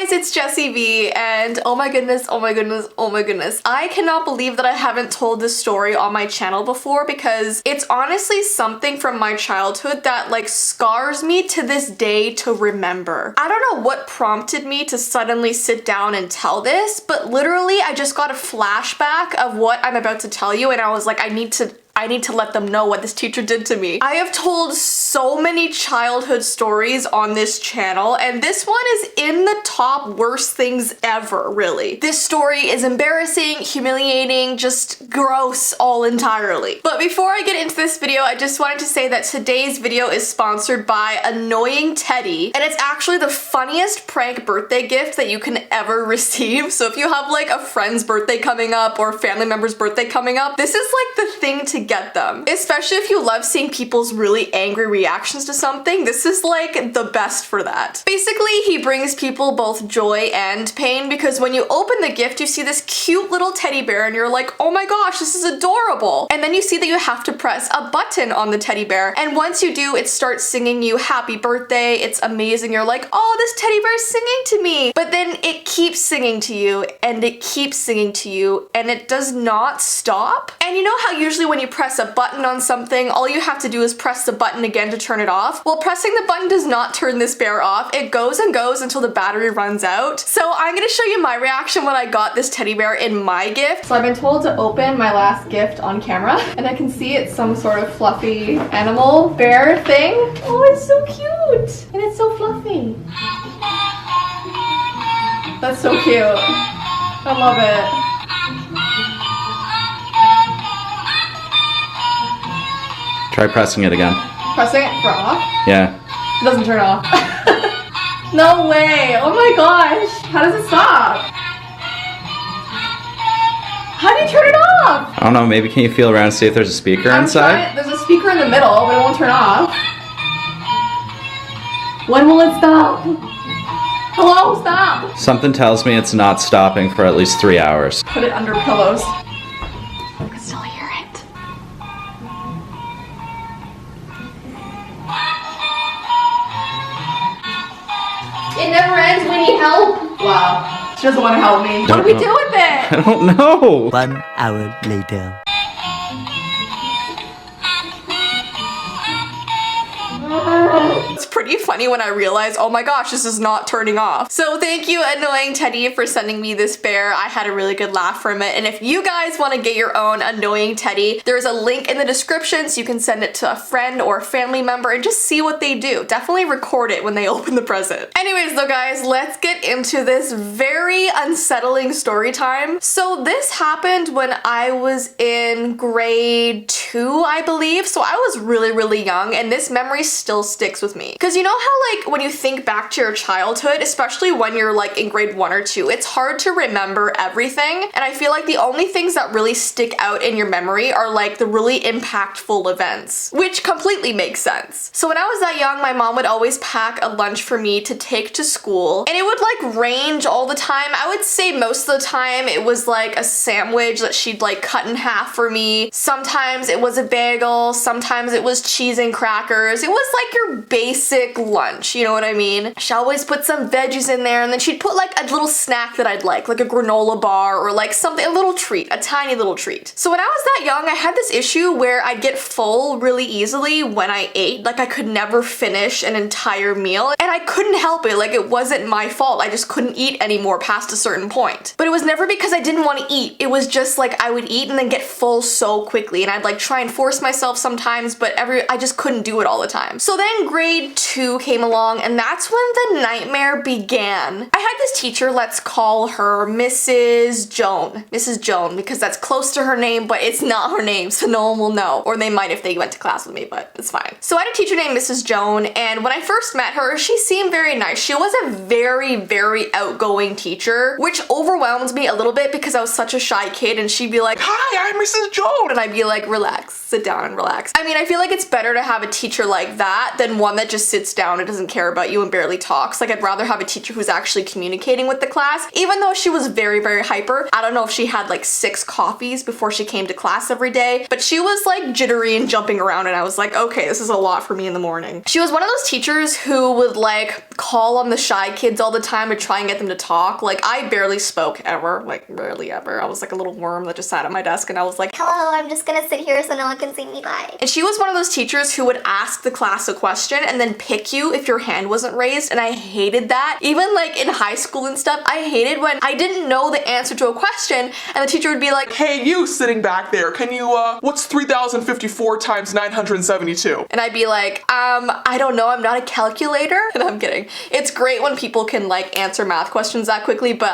guys, it's Jessii Vee, and oh my goodness, oh my goodness, oh my goodness. I cannot believe that I haven't told this story on my channel before because it's honestly something from my childhood that like scars me to this day to remember. I don't know what prompted me to suddenly sit down and tell this, but literally I just got a flashback of what I'm about to tell you and I was like, I need to let them know what this teacher did to me. I have told so many childhood stories on this channel, and this one is in the top worst things ever, really. This story is embarrassing, humiliating, just gross all entirely. But before I get into this video, I just wanted to say that today's video is sponsored by Annoying Teddy, and it's actually the funniest prank birthday gift that you can ever receive. So if you have like a friend's birthday coming up or a family member's birthday coming up, this is like the thing to get them. Especially if you love seeing people's really angry reactions to something, this is like the best for that. Basically, he brings people both joy and pain because when you open the gift, you see this cute little teddy bear and you're like, oh my gosh, this is adorable. And then you see that you have to press a button on the teddy bear. And once you do, it starts singing you happy birthday. It's amazing. You're like, oh, this teddy bear is singing to me. But then it keeps singing to you and it keeps singing to you and it does not stop. And you know how usually when you press a button on something, all you have to do is press the button again to turn it off? Well, pressing the button does not turn this bear off. It goes and goes until the battery runs out. So I'm gonna show you my reaction when I got this teddy bear in my gift. So I've been told to open my last gift on camera, and I can see it's some sort of fluffy animal bear thing. Oh, it's so cute! And it's so fluffy. That's so cute. I love it. Try pressing it again. Pressing it for off? Yeah. It doesn't turn off. No way! Oh my gosh! How does it stop? How do you turn it off? I don't know, maybe can you feel around and see if there's a speaker inside? There's a speaker in the middle, but it won't turn off. When will it stop? Hello, stop! Something tells me it's not stopping for at least 3 hours. Put it under pillows. I can still hear it. It never ends. We need help. Wow. She doesn't want to help me. What do we do with it? I don't know. 1 hour later. It's pretty funny when I realize, oh my gosh, this is not turning off. So thank you, Annoying Teddy, for sending me this bear. I had a really good laugh from it. And if you guys want to get your own Annoying Teddy, there's a link in the description so you can send it to a friend or a family member and just see what they do. Definitely record it when they open the present. Anyways though guys, let's get into this very unsettling story time. So this happened when I was in grade 2, I believe. So I was really, really young and this memory still sticks with me. Because you know how like when you think back to your childhood, especially when you're like in grade 1 or 2, it's hard to remember everything. And I feel like the only things that really stick out in your memory are like the really impactful events, which completely makes sense. So when I was that young, my mom would always pack a lunch for me to take to school and it would like range all the time. I would say most of the time it was like a sandwich that she'd like cut in half for me. Sometimes it was a bagel, sometimes it was cheese and crackers. It was like your basic lunch, you know what I mean? She always put some veggies in there and then she'd put like a little snack that I'd like a granola bar or like something, a little treat, a tiny little treat. So when I was that young, I had this issue where I'd get full really easily when I ate. Like I could never finish an entire meal and I couldn't help it. Like it wasn't my fault. I just couldn't eat anymore past a certain point. But it was never because I didn't want to eat. It was just like I would eat and then get full so quickly and I'd like try and force myself sometimes, but I just couldn't do it all the time. So then grade 2 came along and that's when the nightmare began. I had this teacher, let's call her Mrs. Joan. Mrs. Joan, because that's close to her name, but it's not her name, so no one will know. Or they might if they went to class with me, but it's fine. So I had a teacher named Mrs. Joan, and when I first met her, she seemed very nice. She was a very, very outgoing teacher, which overwhelmed me a little bit because I was such a shy kid, and she'd be like, hi, I'm Mrs. Joan, and I'd be like, relax, sit down and relax. I mean, I feel like it's better to have a teacher like that than one that just sits sits down and doesn't care about you and barely talks. Like, I'd rather have a teacher who's actually communicating with the class, even though she was very, very hyper. I don't know if she had like 6 coffees before she came to class every day, but she was like jittery and jumping around, and I was like, okay, this is a lot for me in the morning. She was one of those teachers who would like call on the shy kids all the time to try and get them to talk. Like, I barely spoke ever, like barely ever. I was like a little worm that just sat at my desk, and I was like, hello, I'm just gonna sit here so no one can see me, bye. and she was one of those teachers who would ask the class a question and then pick you if your hand wasn't raised, and I hated that. Even like in high school and stuff, I hated when I didn't know the answer to a question and the teacher would be like, hey, you sitting back there, can you, what's 3,054 times 972? and I'd be like, I don't know, I'm not a calculator. And I'm kidding. It's great when people can like answer math questions that quickly, but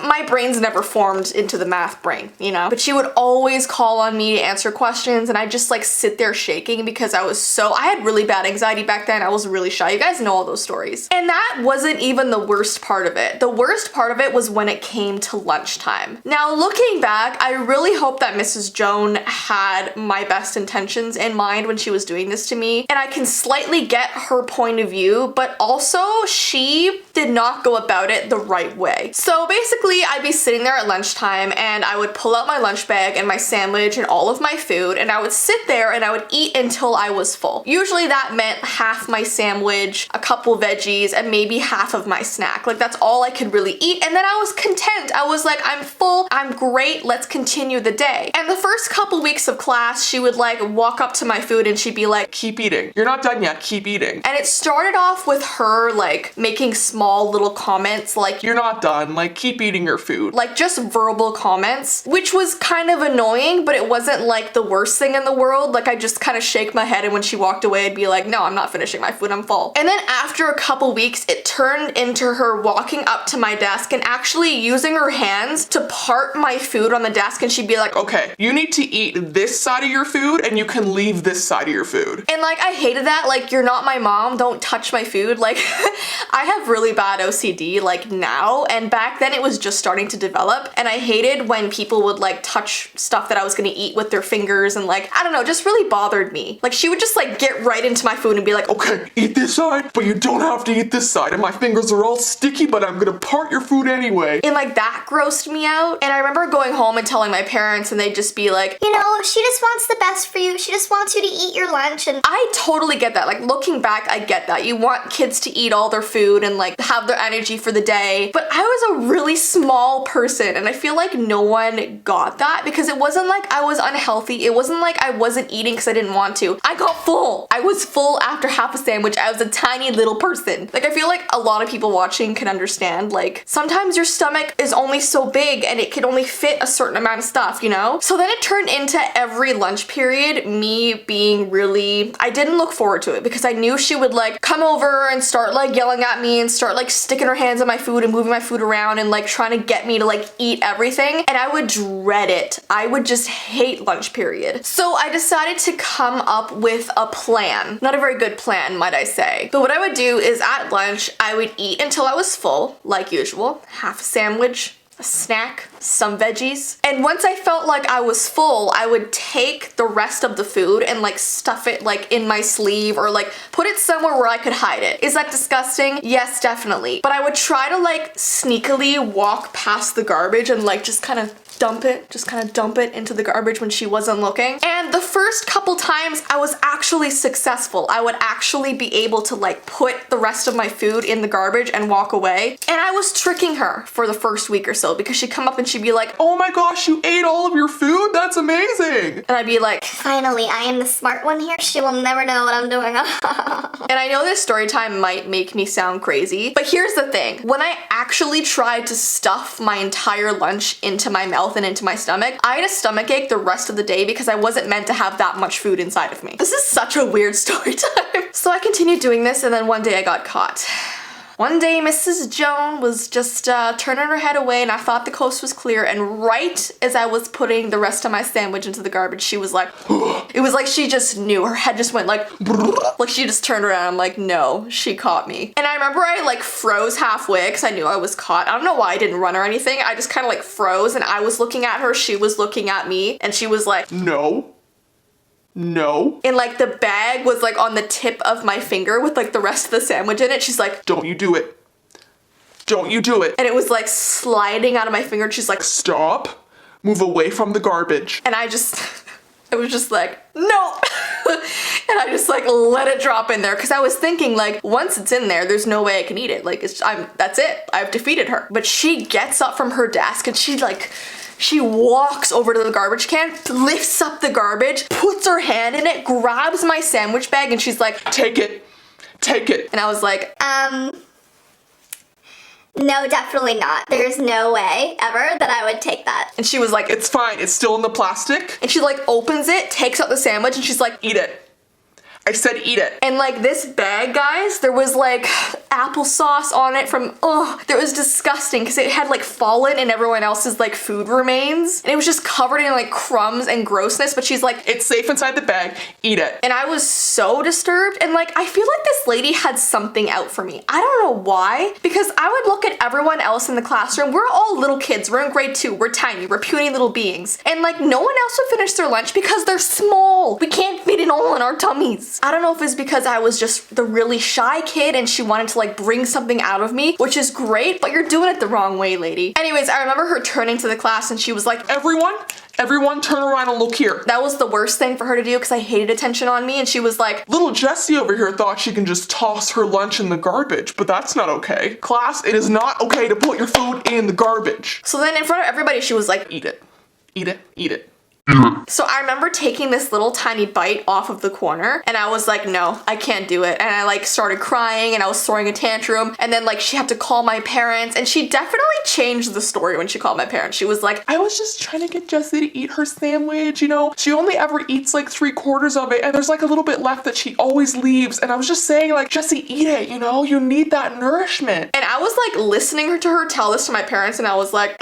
my brain's never formed into the math brain, you know? But she would always call on me to answer questions, and I just like sit there shaking because I had really bad anxiety back then. I was really shy. You guys know all those stories. And that wasn't even the worst part of it. The worst part of it was when it came to lunchtime. Now, looking back, I really hope that Mrs. Joan had my best intentions in mind when she was doing this to me, and I can slightly get her point of view, but also she did not go about it the right way. So basically, I'd be sitting there at lunchtime and I would pull out my lunch bag and my sandwich and all of my food, and I would sit there and I would eat until I was full. Usually that meant half my sandwich, a couple veggies, and maybe half of my snack. Like, that's all I could really eat, and then I was content. I was like, I'm full, I'm great, let's continue the day. And the first couple weeks of class, she would like walk up to my food and she'd be like, Keep eating. You're not done yet, keep eating. and it started off with her like making small little comments like, You're not done, like, keep eating your food. like just verbal comments, which was kind of annoying, but it wasn't like the worst thing in the world. Like, I just kind of shake my head, and when she walked away, I'd be like, no, I'm not finishing my food, I'm full. And then after a couple weeks, it turned into her walking up to my desk and actually using her hands to part my food on the desk, and she'd be like, Okay, you need to eat this side of your food and you can leave this side of your food. and like, I hated that. Like, you're not my mom, don't touch my food. Like, I have really bad OCD like now, and back then it was just starting to develop, and I hated when people would like touch stuff that I was gonna eat with their fingers, and like, I don't know, just really bothered me. Like, she would just like get right into my food and be like, Okay, eat this side, but you don't have to eat this side, and my fingers are all sticky, but I'm gonna part your food anyway. and like that grossed me out. And I remember going home and telling my parents, and they'd just be like, You know, she just wants the best for you. She just wants you to eat your lunch, and I totally get that. Like, looking back, I get that. You want kids to eat all their food and like have their energy for the day. But I was a really small person, and I feel like no one got that, because it wasn't like I was unhealthy. It wasn't like I wasn't eating because I didn't want to. I got full. I was full after half a sandwich. I was a tiny little person. Like, I feel like a lot of people watching can understand, like, sometimes your stomach is only so big and it can only fit a certain amount of stuff, you know? So then it turned into every lunch period me being really, I didn't look forward to it, because I knew she would like come over and start like yelling at me and start like sticking her hands on my food and moving my food around and like trying to get me to like eat everything, and I would dread it. I would just hate lunch period. So I decided to come up with a plan. Not a very good plan, might I say. But what I would do is at lunch, I would eat until I was full, like usual, half a sandwich, a snack, some veggies. And once I felt like I was full, I would take the rest of the food and like stuff it like in my sleeve, or like put it somewhere where I could hide it. Is that disgusting? Yes, definitely. But I would try to like sneakily walk past the garbage and like just kind of dump it into the garbage when she wasn't looking. And the first couple times I was actually successful. I would actually be able to like put the rest of my food in the garbage and walk away. And I was tricking her for the first week or so, because she'd come up and she'd be like, Oh my gosh, you ate all of your food? That's amazing. and I'd be like, finally, I am the smart one here. She will never know what I'm doing. and I know this story time might make me sound crazy, but here's the thing. When I actually tried to stuff my entire lunch into my mouth and into my stomach, I had a stomach ache the rest of the day because I wasn't meant to have that much food inside of me. This is such a weird story time. So I continued doing this, and then one day I got caught. One day, Mrs. Joan was just turning her head away, and I thought the coast was clear, and right as I was putting the rest of my sandwich into the garbage, she was like, it was like she just knew. Her head just went like she just turned around. I'm like, no, she caught me. And I remember I like froze halfway because I knew I was caught. I don't know why I didn't run or anything. I just kind of like froze, and I was looking at her, she was looking at me, and she was like, No. No. And like the bag was like on the tip of my finger with like the rest of the sandwich in it. She's like, Don't you do it. Don't you do it. and it was like sliding out of my finger. And she's like, Stop. Move away from the garbage. and I was just like, no. And I just like let it drop in there because I was thinking like once it's in there, there's no way I can eat it. Like that's it. I've defeated her. But she gets up from her desk and she walks over to the garbage can, lifts up the garbage, puts her hand in it, grabs my sandwich bag, and she's like, Take it. Take it. and I was like, No, definitely not. There's no way ever that I would take that. and she was like, It's fine. It's still in the plastic. and she like opens it, takes out the sandwich, and she's like, Eat it. I said eat it. and like this bag, guys, there was like applesauce on it from, that was disgusting because it had like fallen in everyone else's like food remains. And it was just covered in like crumbs and grossness, but she's like, It's safe inside the bag. Eat it. and I was so disturbed. And like, I feel like this lady had something out for me. I don't know why, because I would look at everyone else in the classroom. We're all little kids. We're in grade 2. We're tiny. We're puny little beings. And like, no one else would finish their lunch because they're small. We can't fit it all in our tummies. I don't know if it's because I was just the really shy kid and she wanted to like bring something out of me, which is great, but you're doing it the wrong way, lady. Anyways, I remember her turning to the class and she was like, Everyone turn around and look here. that was the worst thing for her to do because I hated attention on me. And she was like, Little Jessie over here thought she can just toss her lunch in the garbage, but that's not okay. Class, it is not okay to put your food in the garbage. so then in front of everybody, she was like, Eat it. Eat it. Eat it. so I remember taking this little tiny bite off of the corner and I was like, no, I can't do it. And I like started crying and I was throwing a tantrum. And then like she had to call my parents and she definitely changed the story when she called my parents. She was like, I was just trying to get Jessie to eat her sandwich, you know? She only ever eats like 3/4 of it and there's like a little bit left that she always leaves. And I was just saying like, Jessie, eat it, you know? You need that nourishment. and I was like listening to her tell this to my parents and I was like,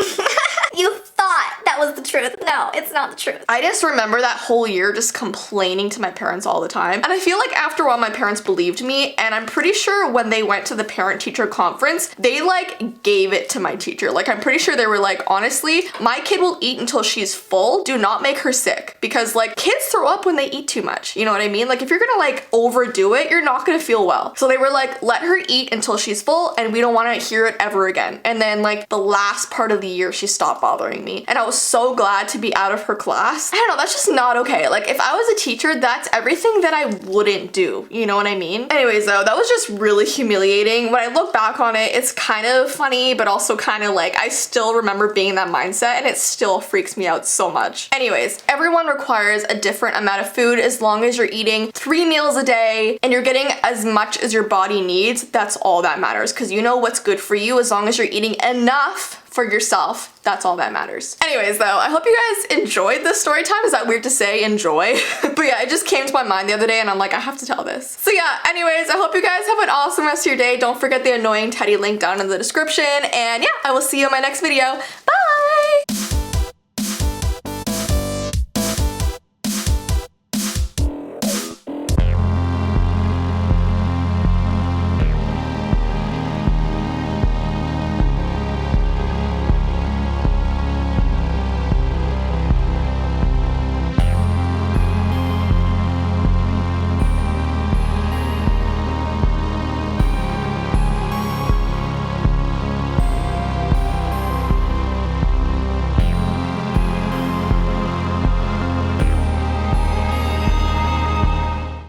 You thought that was the truth. No, it's not the truth. I just remember that whole year just complaining to my parents all the time. And I feel like after a while my parents believed me, and I'm pretty sure when they went to the parent-teacher conference, they like gave it to my teacher. Like I'm pretty sure they were like, honestly, my kid will eat until she's full. Do not make her sick. Because like kids throw up when they eat too much. You know what I mean? Like if you're gonna like overdo it, you're not gonna feel well. So they were like, let her eat until she's full and we don't wanna hear it ever again. And then like the last part of the year, she stopped bothering me. And I was so glad to be out of her class. I don't know, that's just not okay. Like if I was a teacher, that's everything that I wouldn't do. You know what I mean? Anyways though, that was just really humiliating. When I look back on it, it's kind of funny, but also kind of like, I still remember being in that mindset and it still freaks me out so much. Anyways, everyone requires a different amount of food as long as you're eating 3 meals a day and you're getting as much as your body needs. That's all that matters because you know what's good for you as long as you're eating enough for yourself. That's all that matters. Anyways though, I hope you guys enjoyed this story time. Is that weird to say, enjoy? But yeah, it just came to my mind the other day and I'm like, I have to tell this. So yeah, anyways, I hope you guys have an awesome rest of your day. Don't forget the annoying teddy link down in the description. And yeah, I will see you in my next video. Bye!